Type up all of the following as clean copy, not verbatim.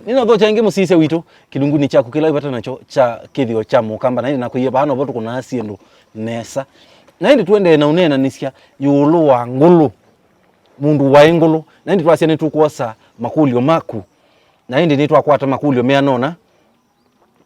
nino tho change musise witu kilunguni cha kukila ibata nacho cha Kithio cha mukamba na na kuye bano botu kuna asiendo nesa na ndi twende na unena nisya yulu wa Ngulu mundu wa Ngulu na ndi twasya netu kuosa makulio maku na ndi netu akwata makulio meanona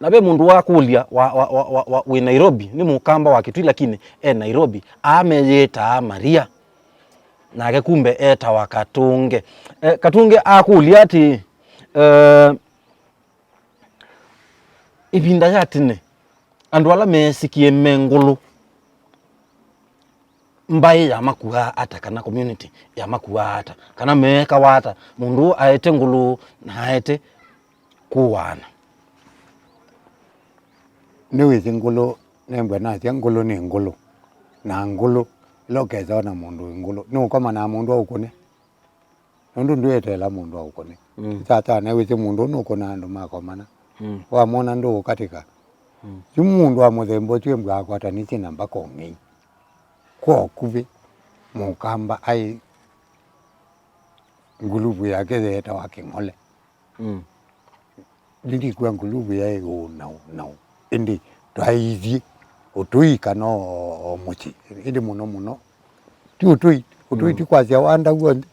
na be mundu wa kulia wa Nairobi ni mukamba wa kitu lakini Nairobi ameyeta Maria na ke kumbe eta wa Katunge Katunge akulia ati ibinda yatine andu ala mesikie Ngulu mbai ya makuha ata kana community ya makuha ata kana meka wata mundu aete Ngulu na aete kuwana niwe Ngulu nembwa na Ngulu ni Ngulu na Ngulu lokeza na mundu Ngulu nuko mana mundu ukone ndu nduetela mundu ukone tata na wize mundu nuko na ndo makomana wa mona ndo katika mundu wa muthembo twembwa akwata niti namba kongi ko kuve mukamba ai Ngulubu yake zeta wakingole ndi kwa Ngulubu yae no indi twaizi utuika no muchi ndi muno tutui tikwazia wanda gwonde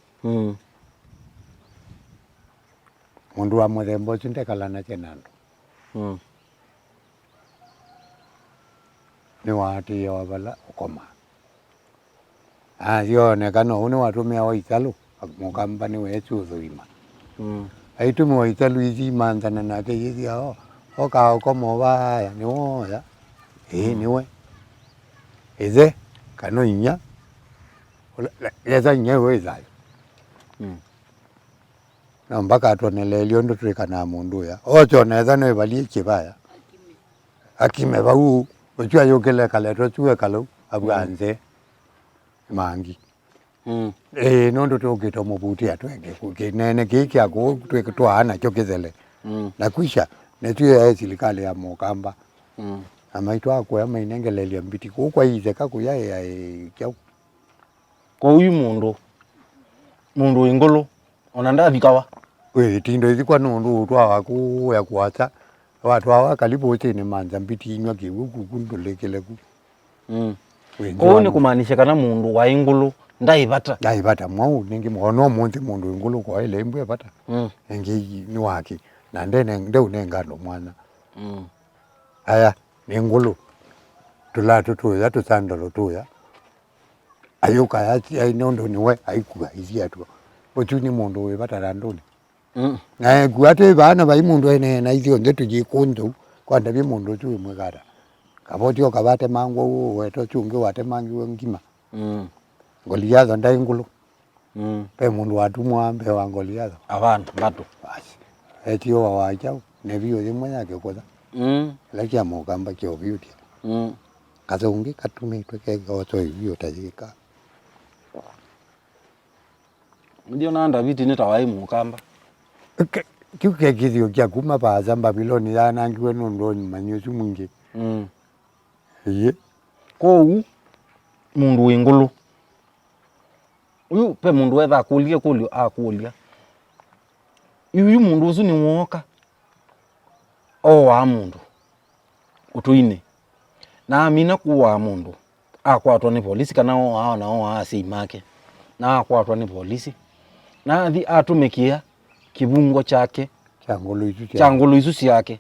mundu wa muthembo tindekala na chenando ni wati ya wabala ukoma yone kano une watumia wa Italu mukamba ni wetu thuima aitu wa Italu izi mandana na ke yizi hao oka ukoma waya ni woya niwe eze kano inya yeza nyewe zayo na mpaka atonele liondo tulikana mundu ya ocho neza no balie kibaya akime bau ochwa yokele kale to chwe kalo abwanze mangi nondo tokito mubuti atwenge kukinene kiki ako twekitwana chokizele na kwisha netu ya silikali ya mukamba amaitwa kwa mainengelelia mbiti kwa ize kakuya ya kyau kwa uyu mundu Ngulu onanda bikawa tindo izi kwa nundu twa ku ya kuacha watu hawa kalibu tene manza mbiti inywa kibuku kundolekele ku ko ni kumaanisha kana mundu wa Ngulu ndaibata mwau ningi mwono munzi mundu Ngulu kwa ile mbwe bata ngi ni waki na ndene ndeu nengano mwana aya ni Ngulu tulatu tuya tusandalo tuya ayuka yati ainondo niwe aikuga iziatu botuni mundu we batarandoni na guate bana bai mundu ene na izio ndetu jikundu kwa ndabi mundu tu mwegara kabotio kabate mango weto chunge wate mangi ngima Goliath ndai Ngulu pe mundu watu mwambe wa Goliath abana batu basi etio wa chao nebio yimwe yake koza lakia mukamba kyo beauty kazungi katumi tweke goto hivyo tajika ndio nanda viti nitawai mukamba kiuke Kithio kya kuma baza Babiloni yana ngiwe nondoni manyosu mungi ye ko mundu Ngulu uyu pe mundu wetha kulia kulio akulia uyu mundu usu ni woka wa mundu utuine na amina kuwa mundu akwatwa ni polisi kana hao na asimake na akwatwa ni polisi na athi atumikia kibungo chake cha Ngulu isu yake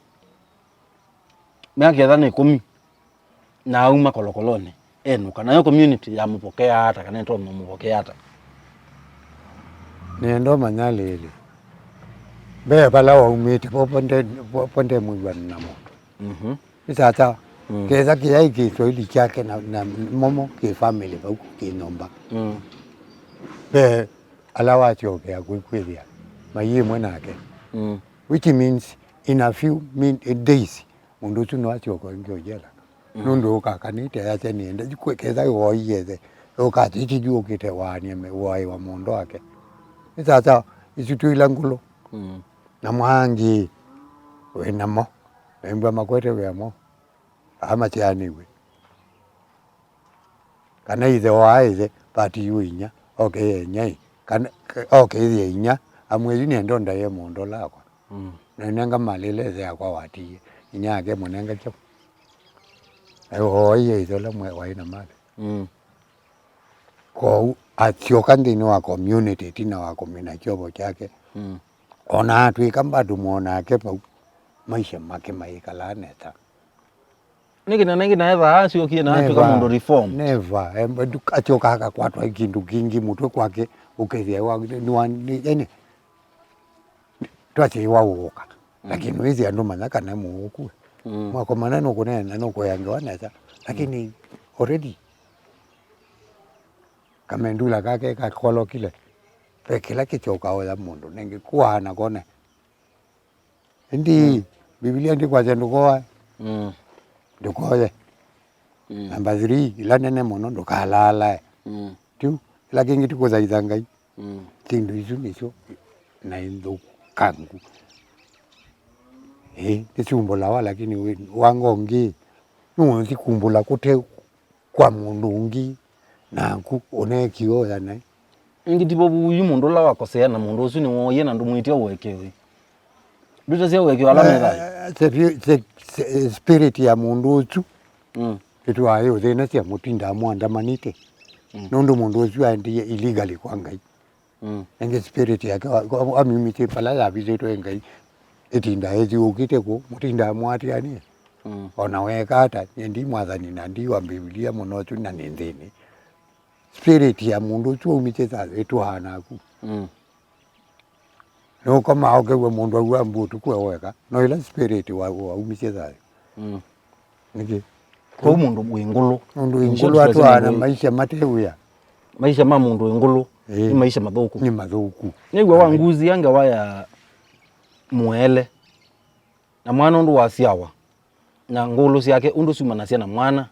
miaka thana 10 na auma kolokolone kana yo community ya mupokea hata kana ndo mupokea hata nendo manyale ile be bala wa umiti ponde mwiwa na moto isata keza kiyai kiswahili chake na momo ki family ba ki nomba be alawa choke ya kwikwiria mayi mwenake which means in a few days mundu tuno achoko ngio jela nundu kakanite yache niende jikwekeza yoyeze okati juo kite wani me wai wa mundu wake isata isitu ila Ngulu na mwangi we namo emba makwete we amo ama tiani we kana ize waize pati yuinya okay nyai kana okay inya amwezi ni ndonda ye mundu lakwa nenga malele ya kwa wati inyake munenga cho ayo izo la mwe wa ina mali ko atioka ndino wa community tina wa komina chobo chake ona tu ikambadu muona ke pa maisha make maikala neta niki na eva sio kiena tu kama ndo reform never atioka akakwatwa kindu kingi mutwe kwake ukethia wa ni yani twache iwauka lakini wizi andu manaka na muku mwako maneno kunena no koyangewa neta lakini already kamendula kake kakolo kile kila kichoka oya mundu nengi kuana kone ndi Biblia ndi kwa zendu kwa ndukoye namba 3 ila nene mono ndukalala tu lakini tuko za izangai tindu izu nicho na indu kangu tisumbola wala lakini wangongi nuzi kumbula kute kwa mundu ungi naku onekio yana ngitibo buyu mundu la wakosea na mundu usu ni woye na ndumuitia uwekewe duta sia uwekewe ala methai spirit ya mundu usu itu ayo thina cia mutinda mwandamanite nundu mundu usu andi illegally kwa ngai enge spirit yake amimite pala ya bizeto ngai itinda ezi ukite ko mutinda mwatiani ona weka hata ndi mwathani na ndi wa Biblia muno tu na nindini spirit ya mundu tu umiteza etu hanaku no kama aukewe mundu wa mbutu kwa weka no ila spirit wa umiteza niki ko mundu wingulu watu ana maisha mateuya maisha ma mundu wingulu ni maisha mathuku nigwe wa nguzi yange waya muele na mwana undu wasiawa na ngulu ciake undu sumana cia na mwana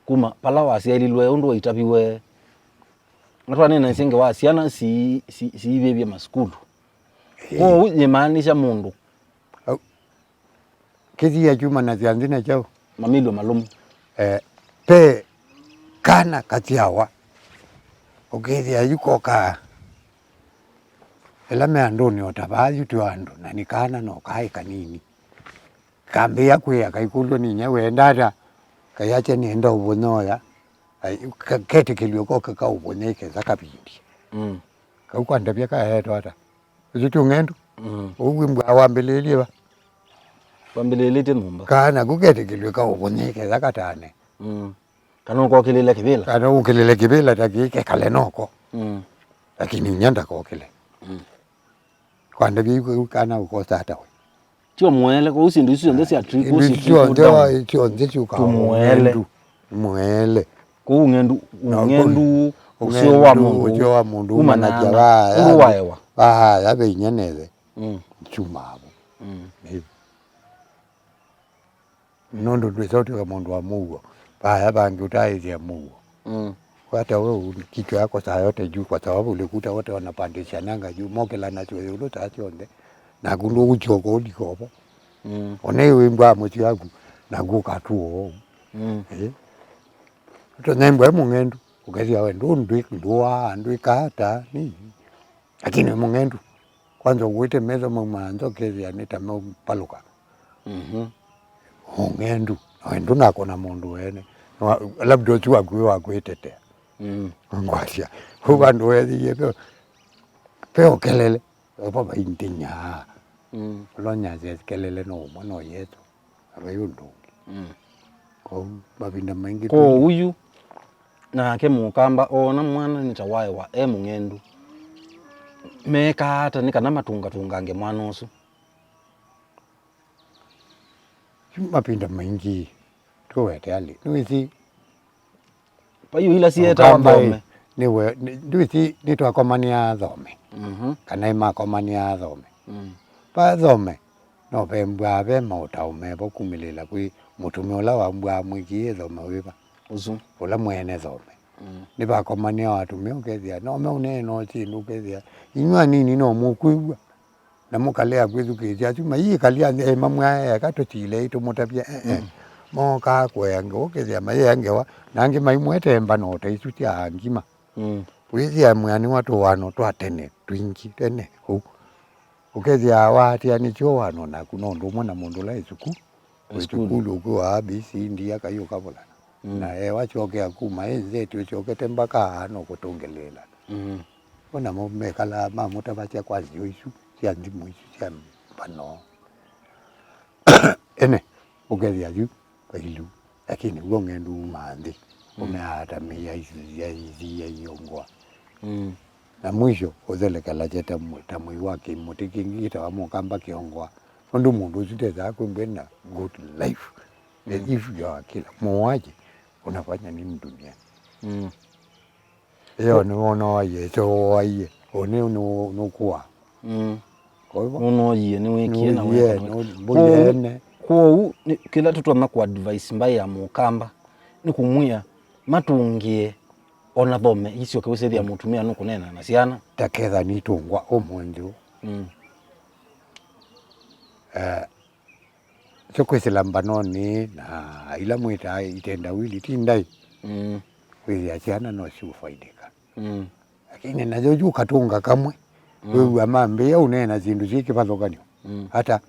kuma pala wasiaililwe undu waitabiwe natwa nena singe wa ciana si bebia maskulu ko nyemaanisha mundu Kithio juma na zianzina chao mamilo malumu pe kana katiawa Kithio yuko ka elame andoni otabayu tu ando na nikana no kai kanini kambe yakwe akaikulo ni nyewe ndata kayache ni enda ubonoya kete kilio ko ka uboneke zakabindi ka kwanda bya ka heto ata uzitu ngendo ubwimba awambelele ba wambelele te numba kana kukete kilio ka uboneke zakatane kana ko kelele kibela takike kale noko lakini nyanda ko kele kwanda byi kana uko tata tio muele ko usindu ndo sia trick tio ndechu ka muele ko ngendu usio wa mundu umanaja waewa yabe nyenele chumabo nondo twesauti ka mundu wa mugo bangi utaizia mugo hata wewe kichwa yako saa yote juu kwa sababu ulikuta wote wanapandisha nanga juu mokela na chwe ulo taachonde na gundu uchoko ulikopo onewe mbwa mchi yangu na guka tuo to nembwe mungendu ukazia we ndu kata ni lakini mungendu kwanza uite meza mmanzo kezia nita paluka mungendu ndu nako na mundu wene labda tu agwe kwetete ngwasia hubandu wethi peo kelele baba indinya lonya kelele no mwana yetu abayundu ko babinda maingi ko uyu na ke mukamba ona mwana nitawaye wa mungendu meka hata nikana matunga mwana usu mapinda maingi tuwete ali niwithi payo ila sieta wabome niwe niwithi nitwakomania thome kana imakomania thome pa thome no pembwa be mautaume bokumilela kwi mutume ola wambwa mwikie thome wiba uzu ola mwene thome nibakomania watume ukethia no me uneno chindu ukethia inywa nini no mukwigwa na mukalea kwithukithia tuma yi kalia mamwa katotile itumutapia moka kwenga ukethia mayengewa nangi maimwete mbano taisutia ngima withia mwani watu wano twatene twingi tene hu ukethia awati anicho wano na kunondo mwana mundu la Sukulu kwa ABC ndia kayo kabula. Na wachokea kuma zetu chokete mpaka hano kutongelela. Ona mekala mamuta bacha kwa zisu cia ndimu cia pano. Ene ukethia yu kailu lakini ngendu mandi. Umeata meya izi ya yongwa. Na mwisho uzelekala cheta mui wake mutikingi wa Mukamba kiongwa. Ndu mundu ziteza kwenda good life. If you are killer mwaje unafanya nini duniani? Leo niona ye so ye one no kwa. Kwa hivyo uno ye ni wekie na wewe. Kwa kila tutu amaku advice mbaya ya Mukamba ni kumwia matungie ona thome icio kwese thia mutumia no kunena na ciana taketha ni tungwa omonjo. Chokwese lambanoni na ila mwita itenda wili tindai. Kwezi ciana no siufaidika. Lakini najoju katunga kamwe. Wewe amambe ya unena zindu ziki pathokanio. Hata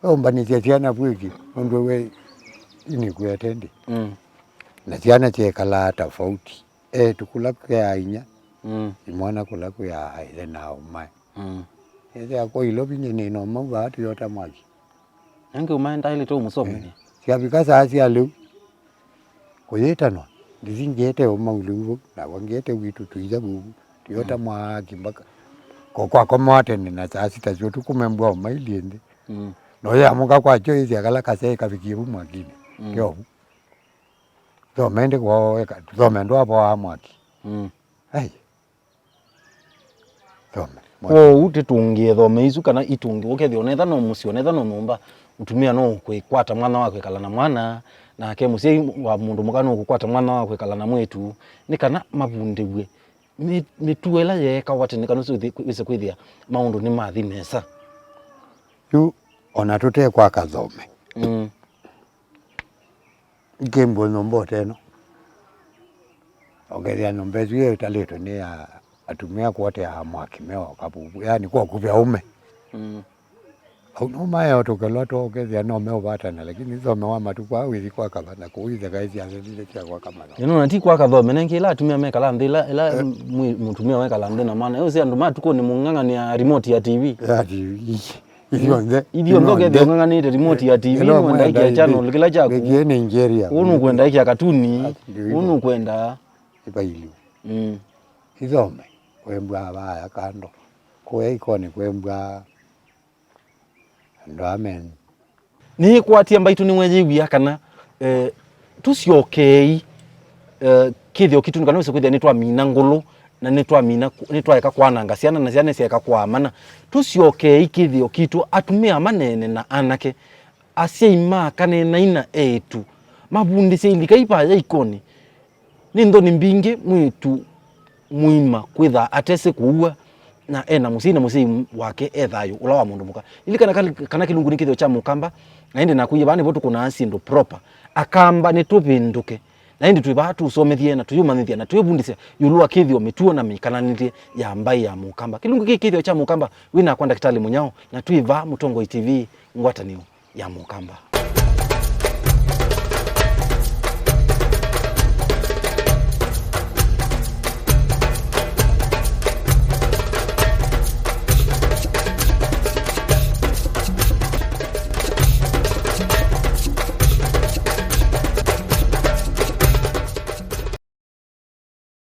ombanizia ciana bwiki ndo we ini kuyatendi. Na ciana chekala tofauti. Tukula kwa inya. Imwana kula kwa ile na umai. Eze ako ilobinye nino mwa hatu yota mwaki. Yange umaenda ile to musome. Siabika sasa alu. Kuyetano. Ndizingete omaulu na wangete witu tuiza bu. Yota mwaki mpaka kwa komate na sasa tajotu kumembwa mailiende. No ya muka kwa choizi akala kase kafikiru mwakini. Kyo. Mende kwa weka. Mendo hapo amwaki. Ai. Utitungie thome isu kana itungi ukethio netha no musio netha no numba utumia no kwikwata mwana wake kala na mwana na ke musie wa mundu mukano kukwata mwana wake kala na mwetu ni kana mabundewe mituela yeka wate ni kana wise kwithia maundu ni mathi mesa yu ona tute kwa kathome Gembo nombo teno okethia nombe zwe taleto ni ya atumia kwote ya mwaki meo kabubu yani kwa kupya ume Uma ya otokelo toke no meo batana lakini hizo mewa matukwa wizi kwa kabana kuiza kaisi azile cha kwa kamana yeno nati kwa kathome nengila atumia mekala ndila ila mutumia wekala ndena maana yo sia nduma tuko ni munganga ni ya remote ya TV ya TV Idio ndoge de nganga ni remote ya TV mwenda iki ya channel kila chako bekie Nigeria unu kwenda iki ya katuni unu kwenda ibaili hizo me kwembwa baya kando kwa ikoni kwembwa ndo amen ni kwatia mbaitu ni mwejewi kana tusiokei Kithio kitu nikana wese kwithia nitwa mina Ngulu na nitwa eka kwananga ciana na ciana cieka kwa mana tusiokei Kithio kitu atumia manene na anake aseima kanena ina etu mabundi seilika ipaja ikoni ni ndoni mbingi mwitu muima kwitha atese kuua na ena musi wake ethayo ula wa mundu muka ili kana kilungu ni Kithio cha Mukamba na indi nakuye bani botu kuna asindo proper akamba ni tupinduke na indi twiba tusomethie na tuyumanithia na tuyubundisia yulua Kithio mituo na mikananithie ya mbai ya Mukamba kilungu Kithio cha Mukamba wina kwanda kitali munyao na twiva Mutongo TV ngwatanio ya Mukamba.